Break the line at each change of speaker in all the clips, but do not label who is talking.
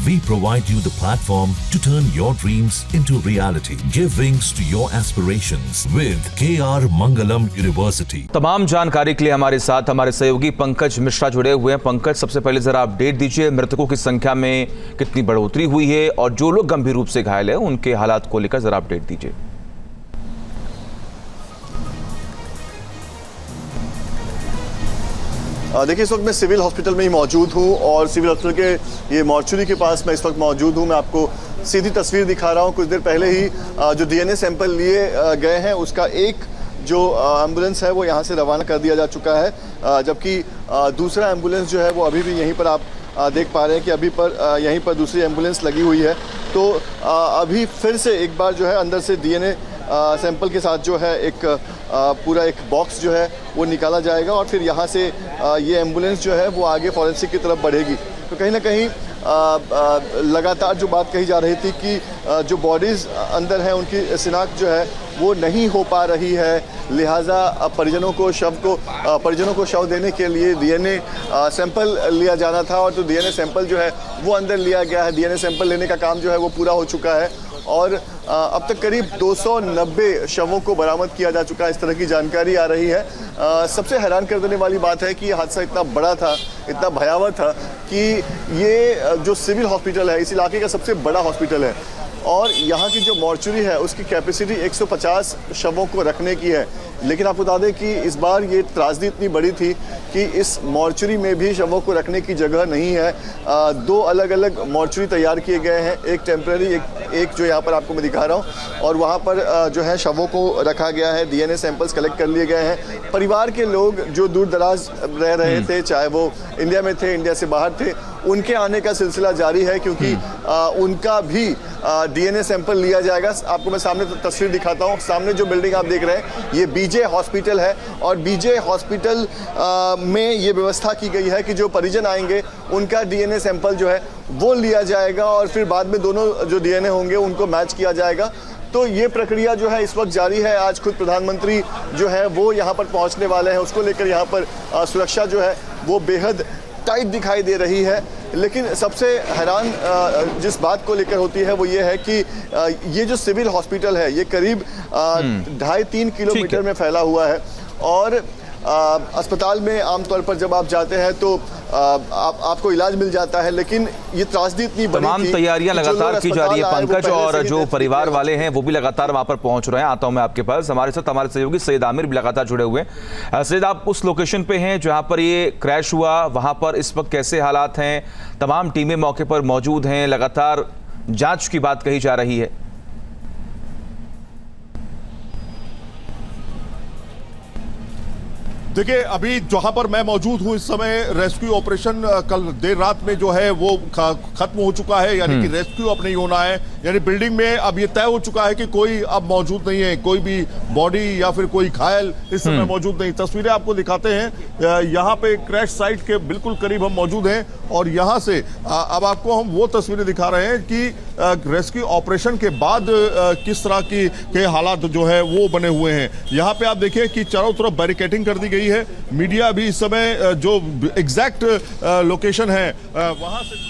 We provide you the platform to turn your dreams into reality. Give wings to your aspirations with KR Mangalam University.
तमाम जानकारी के लिए हमारे साथ हमारे सहयोगी पंकज मिश्रा जुड़े हुए हैं। पंकज, सबसे पहले जरा अपडेट दीजिए, मृतकों की संख्या में कितनी बढ़ोतरी हुई है और जो लोग गंभीर रूप से घायल हैं उनके हालात को लेकर जरा अपडेट दीजिए।
देखिए, इस वक्त मैं सिविल हॉस्पिटल में ही मौजूद हूं और सिविल हॉस्पिटल के ये मॉर्चुरी के पास मैं इस वक्त मौजूद हूं। मैं आपको सीधी तस्वीर दिखा रहा हूं। कुछ देर पहले ही जो डीएनए सैंपल लिए गए हैं उसका एक जो एम्बुलेंस है वो यहां से रवाना कर दिया जा चुका है, जबकि दूसरा एम्बुलेंस जो है वो अभी भी यहीं पर आप देख पा रहे हैं कि अभी पर यहीं पर दूसरी एम्बुलेंस लगी हुई है। तो अभी फिर से एक बार जो है अंदर से डीएनए सैंपल के साथ जो है एक पूरा एक बॉक्स जो है वो निकाला जाएगा और फिर यहाँ से ये एम्बुलेंस जो है वो आगे फॉरेंसिक की तरफ बढ़ेगी। तो कहीं ना कहीं लगातार जो बात कही जा रही थी कि जो बॉडीज़ अंदर हैं उनकी शिनाख्त जो है वो नहीं हो पा रही है, लिहाजा परिजनों को शव देने के लिए डीएनए सैंपल लिया जाना था और तो डीएनए सैंपल जो है वो अंदर लिया गया है। डीएनए सैंपल लेने का काम जो है वो पूरा हो चुका है और अब तक करीब 290 शवों को बरामद किया जा चुका है, इस तरह की जानकारी आ रही है। सबसे हैरान कर देने वाली बात है कि ये हादसा इतना बड़ा था, इतना भयावह था कि ये जो सिविल हॉस्पिटल है इस इलाके का सबसे बड़ा हॉस्पिटल है और यहाँ की जो मॉर्चुरी है उसकी कैपेसिटी 150 शवों को रखने की है। लेकिन आपको बता दें कि इस बार ये त्रासदी इतनी बड़ी थी कि इस मॉर्चुरी में भी शवों को रखने की जगह नहीं है। दो अलग अलग मॉर्चुरी तैयार किए गए हैं, एक टेम्पररी, एक जो यहाँ पर आपको मैं दिखा रहा हूँ, और वहाँ पर जो है शवों को रखा गया है। डीएनए सैंपल्स कलेक्ट कर लिए गए हैं। परिवार के लोग जो दूर दराज रह रहे थे, चाहे वो इंडिया में थे, इंडिया से बाहर थे, उनके आने का सिलसिला जारी है क्योंकि उनका भी डीएनए सैंपल लिया जाएगा। आपको मैं सामने तस्वीर दिखाता हूँ। सामने जो बिल्डिंग आप देख रहे हैं ये बीजे हॉस्पिटल है और बीजे हॉस्पिटल में ये व्यवस्था की गई है कि जो परिजन आएंगे उनका डीएनए सैंपल जो है वो लिया जाएगा और फिर बाद में दोनों जो डीएनए होंगे उनको मैच किया जाएगा। तो ये प्रक्रिया जो है इस वक्त जारी है। आज खुद प्रधानमंत्री जो है वो यहाँ पर पहुँचने वाले हैं, उसको लेकर यहाँ पर सुरक्षा जो है वो बेहद टाइट दिखाई दे रही है। लेकिन सबसे हैरान जिस बात को लेकर होती है वो ये है कि ये जो सिविल हॉस्पिटल है ये करीब 2.5-3 किलोमीटर में फैला हुआ है और अस्पताल में आमतौर पर जब आप जाते हैं तो आपको इलाज मिल जाता है, लेकिन ये त्रासदी इतनी बड़ी
तमाम तैयारियां लगातार की जा रही है पंकज, और जो परिवार वाले हैं वो भी लगातार वहां पर पहुंच रहे हैं। आता हूं मैं आपके पास, हमारे साथ हमारे सहयोगी सैयद आमिर भी लगातार जुड़े हुए हैं। सैयद, आप उस लोकेशन पे हैं जहां पर ये क्रैश हुआ, वहां पर इस वक्त कैसे हालात हैं? तमाम टीमें मौके पर मौजूद हैं, लगातार जांच की बात कही जा रही है।
देखिए, अभी जहां पर मैं मौजूद हूं इस समय रेस्क्यू ऑपरेशन कल देर रात में जो है वो खत्म हो चुका है, यानी कि रेस्क्यू अब नहीं होना है। यानी बिल्डिंग में अब ये तय हो चुका है कि कोई अब मौजूद नहीं है, कोई भी बॉडी या फिर कोई घायल इस समय मौजूद नहीं। तस्वीरें आपको दिखाते हैं, यहाँ पे क्रैश साइट के बिल्कुल करीब हम मौजूद हैं और यहाँ से अब आपको हम वो तस्वीरें दिखा रहे हैं कि रेस्क्यू ऑपरेशन के बाद किस तरह के हालात जो है वो बने हुए हैं। यहाँ पे आप देखिए कि चारों तरफ बैरिकेडिंग कर दी गई है। मीडिया भी इस समय जो एग्जैक्ट लोकेशन है वहां से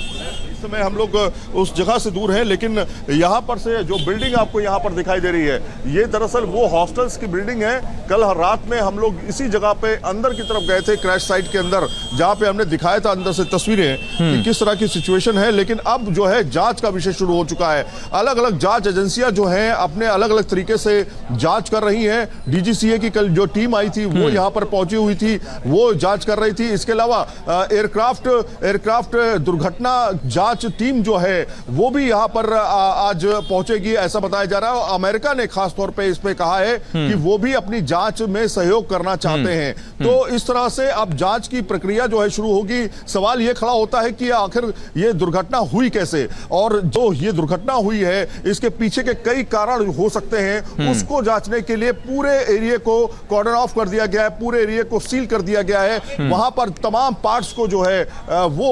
इस समय हम लोग उस जगह से दूर हैं, लेकिन यहाँ पर से जो बिल्डिंग आपको यहाँ पर दिखाई दे रही है ये दरअसल वो हॉस्टल्स की बिल्डिंग है। कल रात में हम लोग इसी जगह पे अंदर की तरफ गए थे, क्रैश साइट के अंदर, जहाँ पे हमने दिखाया था अंदर से तस्वीरें कि किस तरह की सिचुएशन है। लेकिन अब जो है जांच का विषय शुरू हो चुका है। अलग अलग जांच एजेंसियां जो हैं अपने अलग अलग तरीके से जांच कर रही हैं। डीजीसीए की कल जो टीम आई थी वो यहाँ पर पहुंची हुई थी, वो जांच कर रही थी। इसके अलावा एयरक्राफ्ट दुर्घटना जांच टीम जो है वो भी यहां पर आज पहुंचेगी, ऐसा बताया जा रहा है। अमेरिका ने खास तौर पे इस पे कहा है कि वो भी अपनी जांच में सहयोग करना चाहते हैं। तो इस तरह से अब जांच की प्रक्रिया जो है शुरू होगी। सवाल ये खड़ा होता है कि आखिर ये दुर्घटना हुई कैसे, और जो ये दुर्घटना हुई है इसके पीछे के कई कारण हो सकते हैं, उसको जांचने के लिए पूरे एरिया को कॉर्डन ऑफ कर दिया गया है, पूरे एरिया को सील कर दिया गया है। वहां पर तमाम पार्ट्स को जो है वो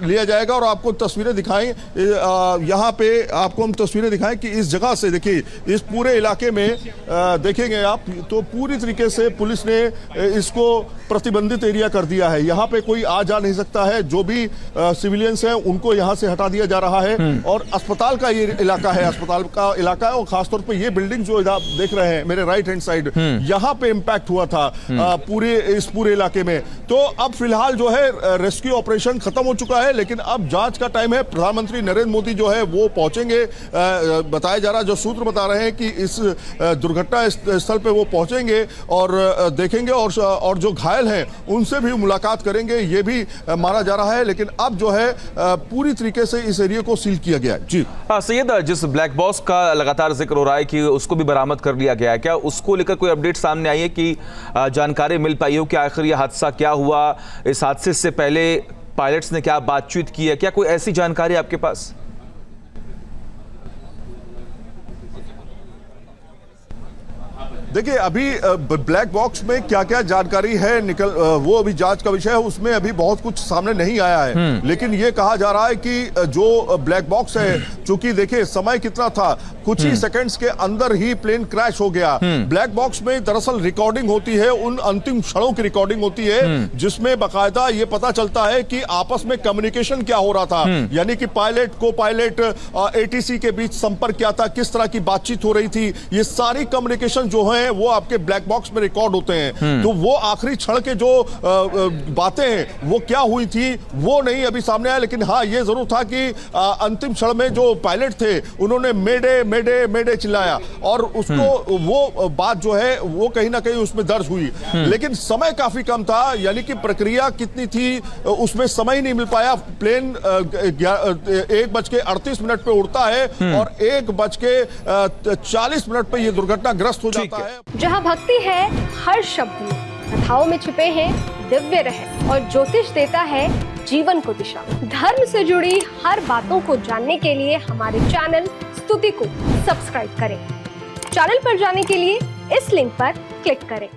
लिया जाएगा। और आपको तस्वीरें दिखाएं, यहाँ पे आपको हम तस्वीरें दिखाएं कि इस जगह से देखिए, इस पूरे इलाके में देखेंगे आप तो पूरी तरीके से पुलिस ने इसको प्रतिबंधित एरिया कर दिया है। यहाँ पे कोई आ जा नहीं सकता है, जो भी सिविलियंस हैं उनको यहाँ से हटा दिया जा रहा है। और अस्पताल का ये इलाका है, अस्पताल का इलाका है, और खासतौर पे ये बिल्डिंग जो इधर देख रहे हैं मेरे राइट हैंड साइड, यहाँ पे इम्पैक्ट हुआ था इस पूरे इलाके में। तो अब फिलहाल जो है रेस्क्यू ऑपरेशन खत्म हो चुका है, लेकिन अब जांच का टाइम है। प्रधानमंत्री नरेंद्र मोदी जो है वो पहुंचेंगे, बताया जा रहा है, जो सूत्र बता रहे हैं कि इस दुर्घटना स्थल पे वो पहुंचेंगे और देखेंगे और जो घायल हैं उनसे भी मुलाकात करेंगे, ये भी माना जा रहा है। लेकिन अब जो है पूरी तरीके से इस एरिया को सील किया गया है। जी
सैयद, जिस ब्लैक बॉक्स का लगातार जिक्र हो रहा है कि उसको भी बरामद कर लिया गया है, क्या उसको लेकर कोई अपडेट सामने आई है कि जानकारी मिल पाई हो कि आखिर यह हादसा क्या हुआ, इस हादसे से पहले पायलट्स ने क्या बातचीत की है, क्या कोई ऐसी जानकारी आपके पास?
देखिए, अभी ब्लैक बॉक्स में क्या क्या जानकारी है वो अभी जांच का विषय है, उसमें अभी बहुत कुछ सामने नहीं आया है। लेकिन ये कहा जा रहा है कि जो ब्लैक बॉक्स है, चूंकि देखिए समय कितना था, कुछ ही सेकंड्स के अंदर ही प्लेन क्रैश हो गया। ब्लैक बॉक्स में दरअसल रिकॉर्डिंग होती है, उन अंतिम क्षणों की रिकॉर्डिंग होती है जिसमें बाकायदा ये पता चलता है कि आपस में कम्युनिकेशन क्या हो रहा था, यानी कि पायलट को पायलट एटीसी के बीच संपर्क क्या था, किस तरह की बातचीत हो रही थी, ये सारी कम्युनिकेशन जो है वो आपके ब्लैक बॉक्स में रिकॉर्ड होते हैं। तो वो आखिरी क्षण के जो बातें हैं वो क्या हुई थी वो नहीं अभी सामने आया। लेकिन हाँ, ये जरूर था कि अंतिम क्षण में जो पायलट थे उन्होंने मेडे मेडे मेडे चिल्लाया, और उसको वो बात जो है वो कहीं ना कहीं उसमें दर्ज हुई। लेकिन समय काफी कम था, यानी कि प्रक्रिया कितनी थी उसमें समय ही नहीं मिल पाया। प्लेन 1:38 पे उड़ता है और 1:40 पे ये दुर्घटनाग्रस्त हो जाता है।
जहाँ भक्ति है हर शब्द में, कथाओं में छिपे हैं दिव्य रहस्य, और ज्योतिष देता है जीवन को दिशा। धर्म से जुड़ी हर बातों को जानने के लिए हमारे चैनल स्तुति को सब्सक्राइब करें। चैनल पर जाने के लिए इस लिंक पर क्लिक करें।